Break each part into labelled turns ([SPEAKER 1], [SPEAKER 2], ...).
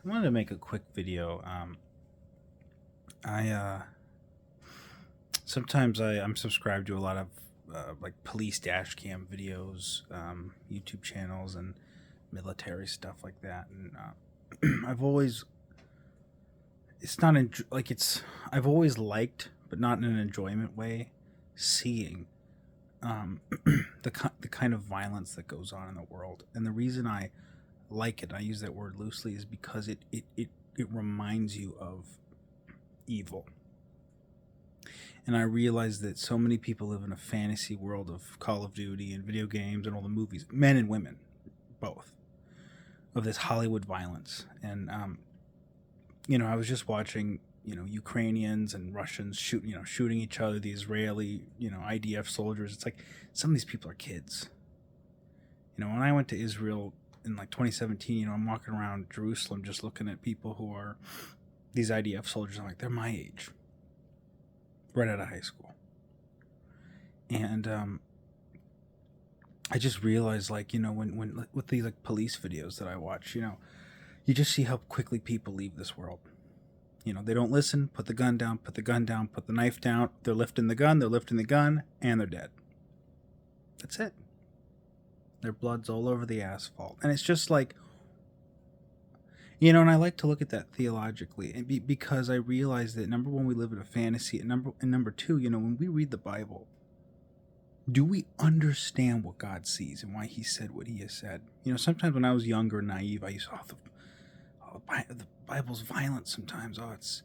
[SPEAKER 1] I wanted to make a quick video. I sometimes I'm subscribed to a lot of like police dash cam videos, YouTube channels, and military stuff like that. And I've always it's not like it's I've always liked, but not in an enjoyment way, seeing the kind of violence that goes on in the world. And the reason I like it, I use that word loosely, is because it reminds you of evil. And I realize that so many people live in a fantasy world of Call of Duty and video games and all the movies, men and women, both, of this Hollywood violence. And I was just watching, Ukrainians and Russians shooting each other, the Israeli, IDF soldiers. It's like some of these people are kids. When I went to Israel in like 2017, I'm walking around Jerusalem just looking at people who are these IDF soldiers. I'm like, they're my age, right out of high school. And I just realized, like, when with these like police videos that I watch, you just see how quickly people leave this world. They don't listen, put the gun down, put the knife down. They're lifting the gun, and they're dead. That's it. Their blood's all over the asphalt. And it's just like, and I like to look at that theologically, and because I realize that, number one, we live in a fantasy, and number two, when we read the Bible, do we understand what God sees and why He said what He has said? Sometimes when I was younger and naive, I used to, the Bible's violent sometimes. It's,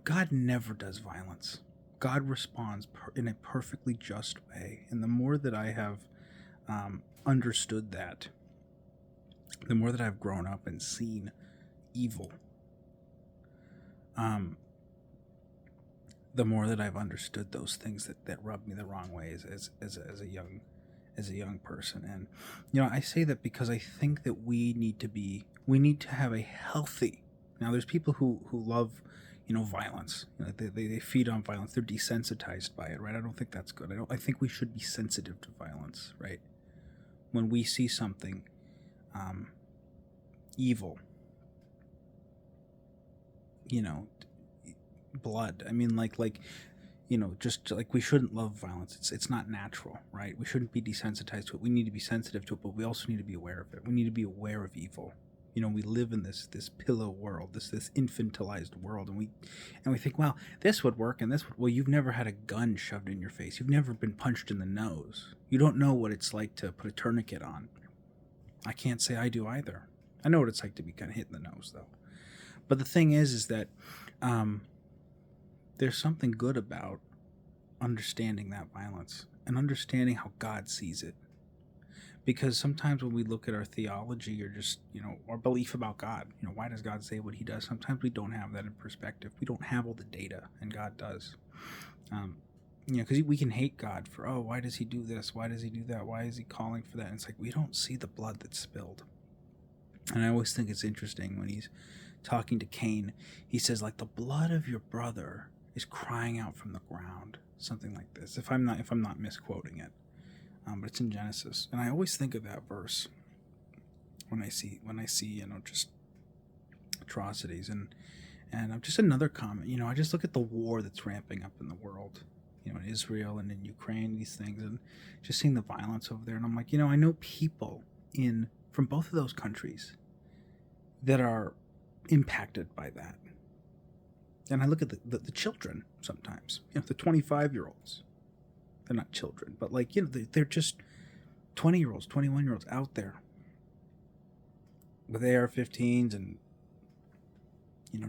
[SPEAKER 1] God never does violence. God responds in a perfectly just way. And the more that I have understood that, the more that I've grown up and seen evil, the more that I've understood those things that rub me the wrong way as a young person. And I say that because I think that we need to have a healthy. Now, there's people who love violence. They feed on violence. They're desensitized by it, right? I don't think that's good. I think we should be sensitive to violence, right? When we see something evil, blood. I mean, just like, we shouldn't love violence. It's not natural, right? We shouldn't be desensitized to it. We need to be sensitive to it, but we also need to be aware of it. We need to be aware of evil. We live in this pillow world, this infantilized world, and we think, well, this would work, and this would. Well, you've never had a gun shoved in your face. You've never been punched in the nose. You don't know what it's like to put a tourniquet on. I can't say I do either. I know what it's like to be kind of hit in the nose, though. But the thing is that there's something good about understanding that violence and understanding how God sees it. Because sometimes when we look at our theology, or just, our belief about God, why does God say what He does? Sometimes we don't have that in perspective. We don't have all the data, and God does. Because we can hate God for, why does He do this? Why does He do that? Why is He calling for that? And it's like, we don't see the blood that's spilled. And I always think it's interesting when He's talking to Cain, He says, like, the blood of your brother is crying out from the ground, something like this. If I'm not misquoting it, but it's in Genesis, and I always think of that verse when I see just atrocities, and just another comment. I just look at the war that's ramping up in the world, in Israel and in Ukraine, these things, and just seeing the violence over there, and I'm like, I know people from both of those countries that are impacted by that. And I look at the children sometimes, the 25-year-olds. They're not children, but they're just 20-year-olds, 21-year-olds out there with AR-15s and,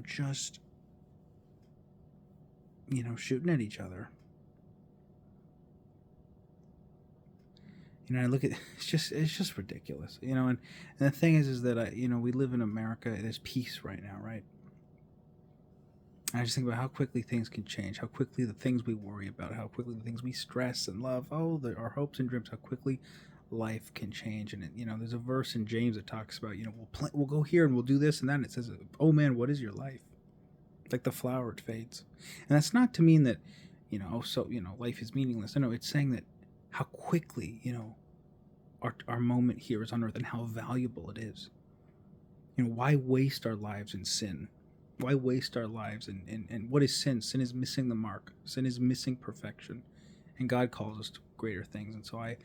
[SPEAKER 1] just, shooting at each other. I look at, it's just ridiculous, and the thing is that we live in America. There's peace right now, right? I just think about how quickly things can change, how quickly the things we worry about, how quickly the things we stress and love, our hopes and dreams, how quickly life can change. And there's a verse in James that talks about, we'll go here and we'll do this and that. And it says, oh man, what is your life? Like the flower, it fades. And that's not to mean that, life is meaningless. No, it's saying that how quickly, our moment here is on earth, and how valuable it is. Why waste our lives in sin? Why waste our lives in what is sin? Sin is missing the mark. Sin is missing perfection. And God calls us to greater things. And so I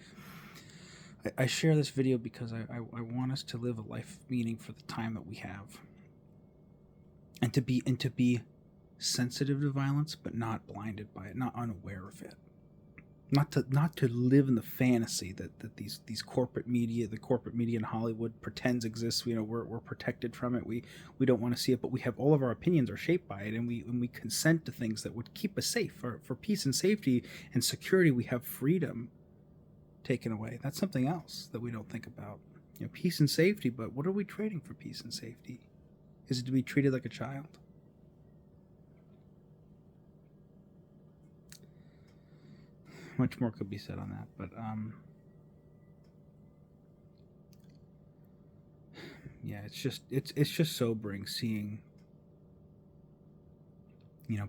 [SPEAKER 1] share this video because I want us to live a life of meaning for the time that we have. And to be sensitive to violence, but not blinded by it, not unaware of it. Not to live in the fantasy that these corporate media, the corporate media in Hollywood pretends exists. We're protected from it. We don't want to see it, but we have all of our opinions are shaped by it, and we consent to things that would keep us safe for peace and safety and security. We have freedom taken away. That's something else that we don't think about. Peace and safety, but what are we trading for peace and safety? Is it to be treated like a child? Much more could be said on that, but yeah, it's just sobering seeing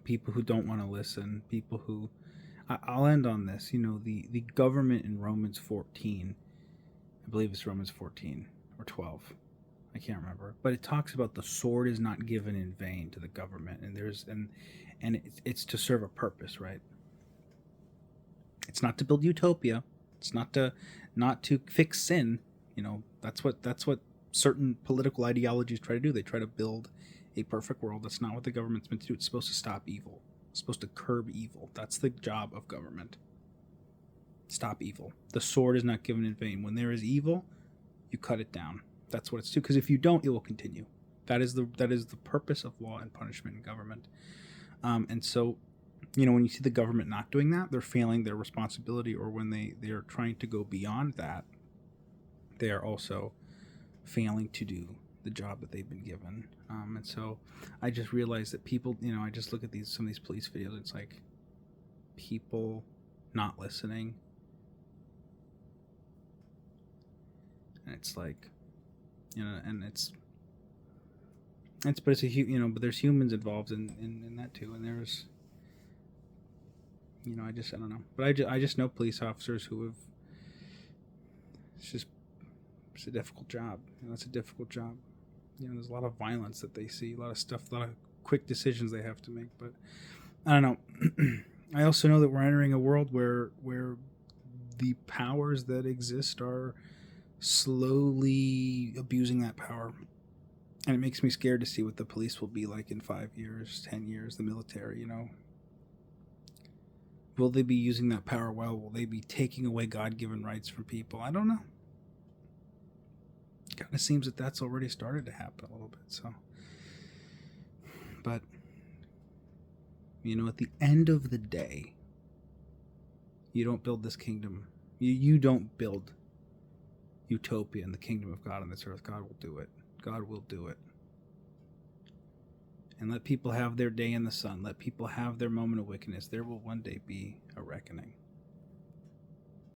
[SPEAKER 1] people who don't want to listen, people who I'll end on this. The government in Romans 14, I believe it's Romans 14 or 12, I can't remember, but it talks about the sword is not given in vain to the government, and it's to serve a purpose, right? It's not to build utopia. It's not to fix sin. That's what certain political ideologies try to do. They try to build a perfect world. That's not what the government's meant to do. It's supposed to stop evil. It's supposed to curb evil. That's the job of government. Stop evil. The sword is not given in vain. When there is evil, you cut it down. That's what it's to. Because if you don't, it will continue. That is the purpose of law and punishment in government. And so, when you see the government not doing that, they're failing their responsibility, or when they're trying to go beyond that, they are also failing to do the job that they've been given. And so I just realized that people, I just look at some of these police videos, it's like people not listening. And it's like, and but it's but there's humans involved in that too. And there's, I don't know, but I just know police officers who have, it's a difficult job. It's a difficult job. There's a lot of violence that they see, a lot of stuff, a lot of quick decisions they have to make. But I don't know. I also know that we're entering a world where the powers that exist are slowly abusing that power. And it makes me scared to see what the police will be like in 5 years, 10 years, the military, Will they be using that power well? Will they be taking away God-given rights from people? I don't know. It kind of seems that that's already started to happen a little bit. So, but at the end of the day, you don't build this kingdom. You don't build utopia in the kingdom of God on this earth. God will do it. God will do it. And let people have their day in the sun. Let people have their moment of wickedness. There will one day be a reckoning.